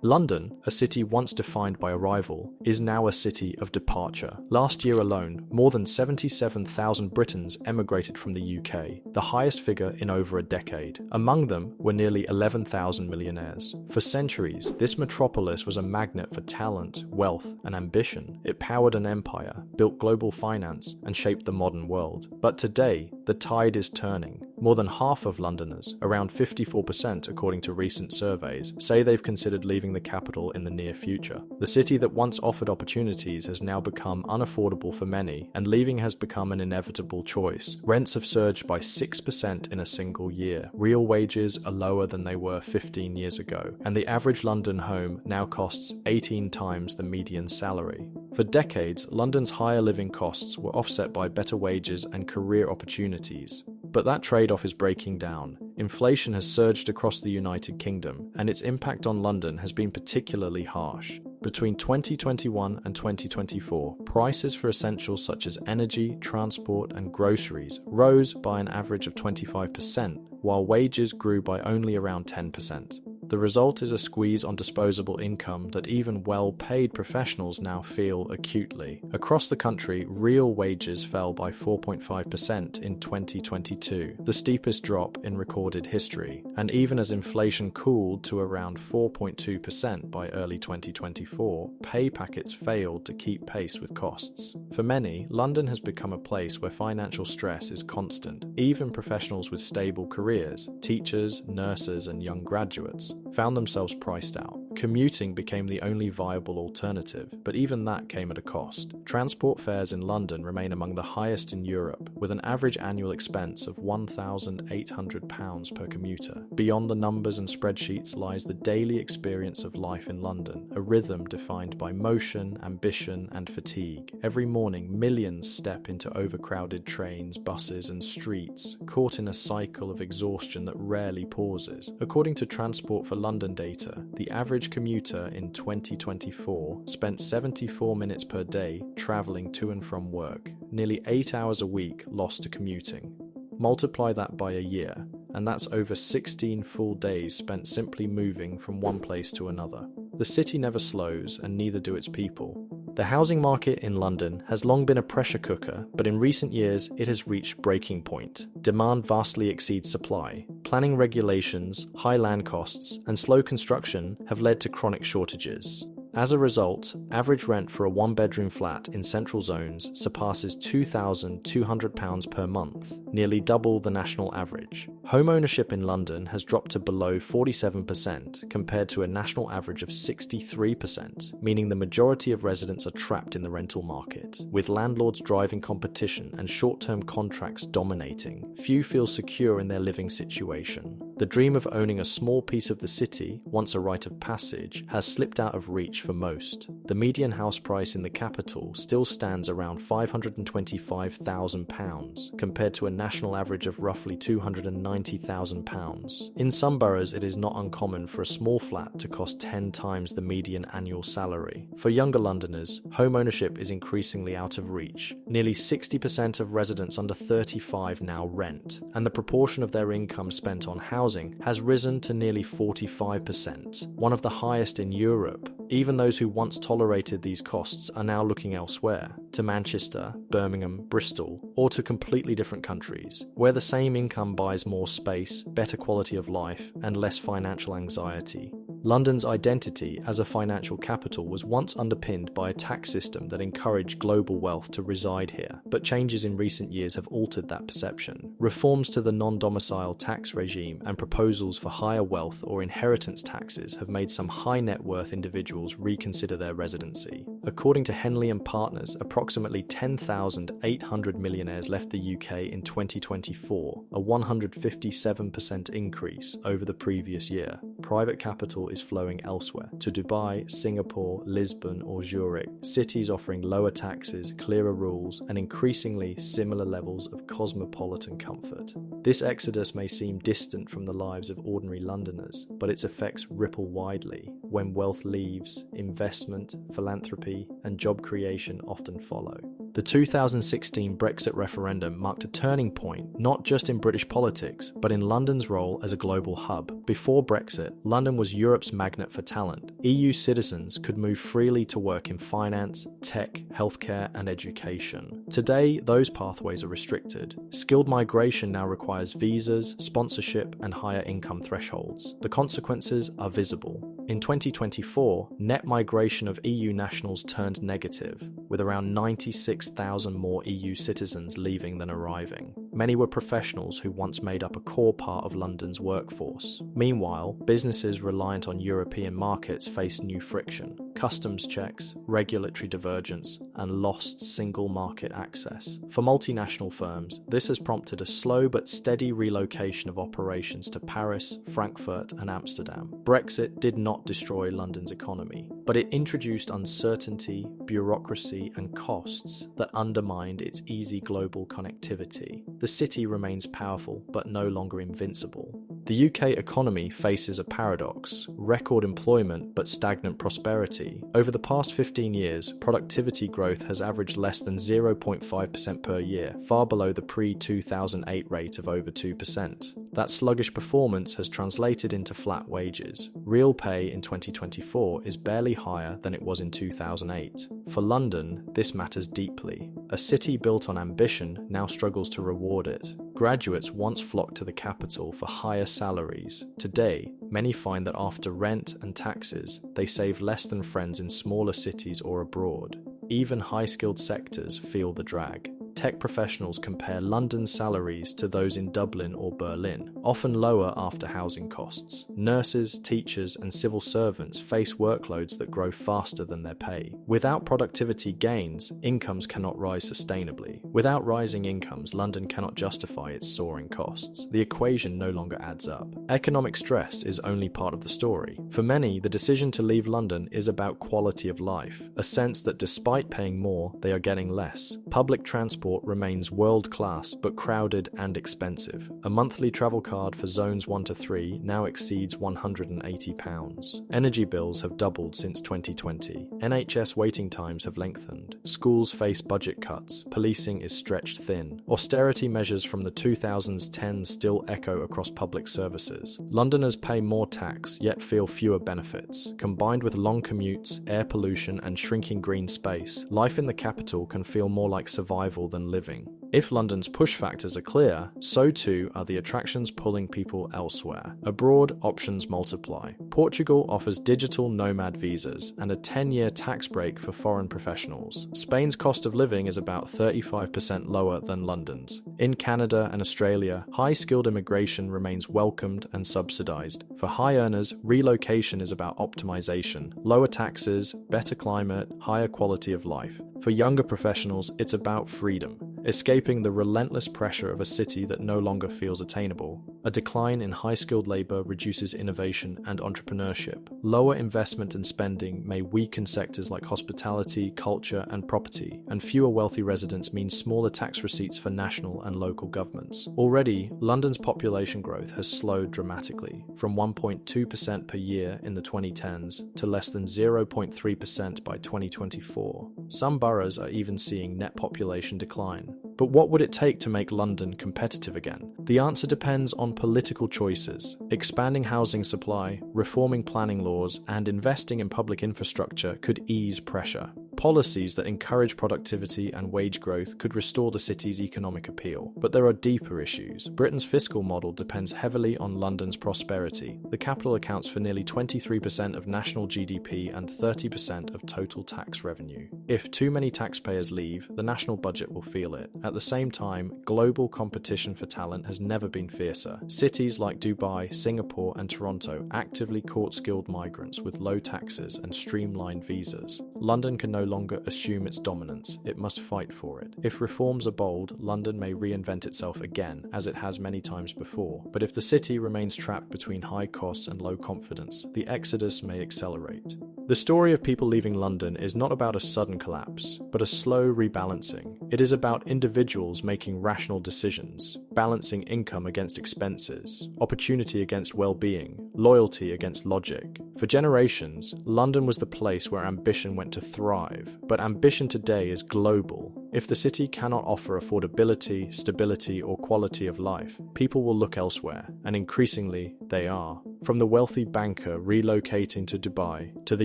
London, a city once defined by arrival, is now a city of departure. Last year alone, more than 77,000 Britons emigrated from the UK, the highest figure in over a decade. Among them were nearly 11,000 millionaires. For centuries, this metropolis was a magnet for talent, wealth, and ambition. It powered an empire, built global finance, and shaped the modern world. But today, the tide is turning. More than half of Londoners, around 54% according to recent surveys, say they've considered leaving the capital in the near future. The city that once offered opportunities has now become unaffordable for many, and leaving has become an inevitable choice. Rents have surged by 6% in a single year. Real wages are lower than they were 15 years ago, and the average London home now costs 18 times the median salary. For decades, London's higher living costs were offset by better wages and career opportunities. But that trade-off is breaking down. Inflation has surged across the United Kingdom, and its impact on London has been particularly harsh. Between 2021 and 2024, prices for essentials such as energy, transport, and groceries rose by an average of 25%, while wages grew by only around 10%. The result is a squeeze on disposable income that even well-paid professionals now feel acutely. Across the country, real wages fell by 4.5% in 2022, the steepest drop in recorded history. And even as inflation cooled to around 4.2% by early 2024, pay packets failed to keep pace with costs. For many, London has become a place where financial stress is constant. Even professionals with stable careers, teachers, nurses, and young graduates, found themselves priced out. Commuting became the only viable alternative, but even that came at a cost. Transport fares in London remain among the highest in Europe, with an average annual expense of £1,800 per commuter. Beyond the numbers and spreadsheets lies the daily experience of life in London, a rhythm defined by motion, ambition, and fatigue. Every morning, millions step into overcrowded trains, buses, and streets, caught in a cycle of exhaustion that rarely pauses. According to Transport for London data, the average commuter in 2024 spent 74 minutes per day travelling to and from work, nearly 8 hours a week lost to commuting. Multiply that by a year, and that's over 16 full days spent simply moving from one place to another. The city never slows, and neither do its people. The housing market in London has long been a pressure cooker, but in recent years it has reached breaking point. Demand vastly exceeds supply. Planning regulations, high land costs, and slow construction have led to chronic shortages. As a result, average rent for a one-bedroom flat in central zones surpasses £2,200 per month, nearly double the national average. Home ownership in London has dropped to below 47% compared to a national average of 63%, meaning the majority of residents are trapped in the rental market. With landlords driving competition and short-term contracts dominating, few feel secure in their living situation. The dream of owning a small piece of the city, once a rite of passage, has slipped out of reach for most. The median house price in the capital still stands around £525,000, compared to a national average of roughly £290,000. In some boroughs, it is not uncommon for a small flat to cost 10 times the median annual salary. For younger Londoners, home ownership is increasingly out of reach. Nearly 60% of residents under 35 now rent, and the proportion of their income spent on housing has risen to nearly 45%, one of the highest in Europe. Even those who once tolerated these costs are now looking elsewhere, to Manchester, Birmingham, Bristol, or to completely different countries, where the same income buys more space, better quality of life, and less financial anxiety. London's identity as a financial capital was once underpinned by a tax system that encouraged global wealth to reside here, but changes in recent years have altered that perception. Reforms to the non-domicile tax regime and proposals for higher wealth or inheritance taxes have made some high net worth individuals reconsider their residency. According to Henley & Partners, approximately 10,800 millionaires left the UK in 2024, a 157% increase over the previous year. Private capital is flowing elsewhere, to Dubai, Singapore, Lisbon, or Zurich, cities offering lower taxes, clearer rules, and increasingly similar levels of cosmopolitan comfort. This exodus may seem distant from the lives of ordinary Londoners, but its effects ripple widely. When wealth leaves, investment, philanthropy, and job creation often follow. The 2016 Brexit referendum marked a turning point not just in British politics, but in London's role as a global hub. Before Brexit, London was Europe's magnet for talent. EU citizens could move freely to work in finance, tech, healthcare, and education. Today, those pathways are restricted. Skilled migration now requires visas, sponsorship, and higher income thresholds. The consequences are visible. In 2024, net migration of EU nationals turned negative, with around 96,000 more EU citizens leaving than arriving. Many were professionals who once made up a core part of London's workforce. Meanwhile, businesses reliant on European markets face new friction: customs checks, regulatory divergence, and lost single market access. For multinational firms, this has prompted a slow but steady relocation of operations to Paris, Frankfurt, and Amsterdam. Brexit did not destroy London's economy, but it introduced uncertainty, bureaucracy, and costs that undermined its easy global connectivity. The city remains powerful, but no longer invincible. The UK economy faces a paradox: record employment but stagnant prosperity. Over the past 15 years, productivity growth has averaged less than 0.5% per year, far below the pre-2008 rate of over 2%. That sluggish performance has translated into flat wages. Real pay in 2024 is barely higher than it was in 2008. For London, this matters deeply. A city built on ambition now struggles to reward it. Graduates once flocked to the capital for higher salaries. Today, many find that after rent and taxes, they save less than friends in smaller cities or abroad. Even high-skilled sectors feel the drag. Tech professionals compare London's salaries to those in Dublin or Berlin, often lower after housing costs. Nurses, teachers, and civil servants face workloads that grow faster than their pay. Without productivity gains, incomes cannot rise sustainably. Without rising incomes, London cannot justify its soaring costs. The equation no longer adds up. Economic stress is only part of the story. For many, the decision to leave London is about quality of life, a sense that despite paying more, they are getting less. Public transport remains world-class but crowded and expensive. A monthly travel card for zones 1 to 3 now exceeds £180. Energy bills have doubled since 2020. NHS waiting times have lengthened. Schools face budget cuts. Policing is stretched thin. Austerity measures from the 2010s still echo across public services. Londoners pay more tax yet feel fewer benefits. Combined with long commutes, air pollution, and shrinking green space, life in the capital can feel more like survival than living. If London's push factors are clear, so too are the attractions pulling people elsewhere. Abroad, options multiply. Portugal offers digital nomad visas and a 10-year tax break for foreign professionals. Spain's cost of living is about 35% lower than London's. In Canada and Australia, high-skilled immigration remains welcomed and subsidized. For high earners, relocation is about optimization, lower taxes, better climate, higher quality of life. For younger professionals, it's about freedom, escaping the relentless pressure of a city that no longer feels attainable. A decline in high-skilled labor reduces innovation and entrepreneurship. Lower investment and spending may weaken sectors like hospitality, culture, and property, and fewer wealthy residents mean smaller tax receipts for national and local governments. Already, London's population growth has slowed dramatically, from 1.2% per year in the 2010s to less than 0.3% by 2024. Some boroughs are even seeing net population decline. But what would it take to make London competitive again? The answer depends on political choices. Expanding housing supply, reforming planning laws, and investing in public infrastructure could ease pressure. Policies that encourage productivity and wage growth could restore the city's economic appeal. But there are deeper issues. Britain's fiscal model depends heavily on London's prosperity. The capital accounts for nearly 23% of national GDP and 30% of total tax revenue. If too many taxpayers leave, the national budget will feel it. At the same time, global competition for talent has never been fiercer. Cities like Dubai, Singapore, and Toronto actively court skilled migrants with low taxes and streamlined visas. London can no longer assume its dominance, it must fight for it. If reforms are bold, London may reinvent itself again, as it has many times before. But if the city remains trapped between high costs and low confidence, the exodus may accelerate. The story of people leaving London is not about a sudden collapse, but a slow rebalancing. It is about individuals making rational decisions, balancing income against expenses, opportunity against well-being, loyalty against logic. For generations, London was the place where ambition went to thrive, but ambition today is global. If the city cannot offer affordability, stability, or quality of life, people will look elsewhere, and increasingly, they are. From the wealthy banker relocating to Dubai, to the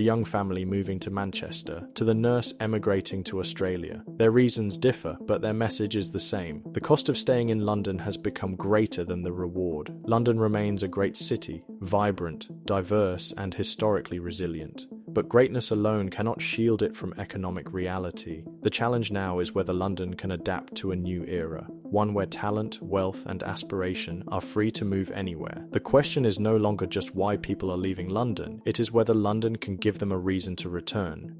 young family moving to Manchester, to the nurse emigrating to Australia, their reasons differ, but their message is the same. The cost of staying in London has become greater than the reward. London remains a great city, vibrant, diverse, and historically resilient. But greatness alone cannot shield it from economic reality. The challenge now is whether London can adapt to a new era, one where talent, wealth, and aspiration are free to move anywhere. The question is no longer just why people are leaving London, it is whether London can give them a reason to return.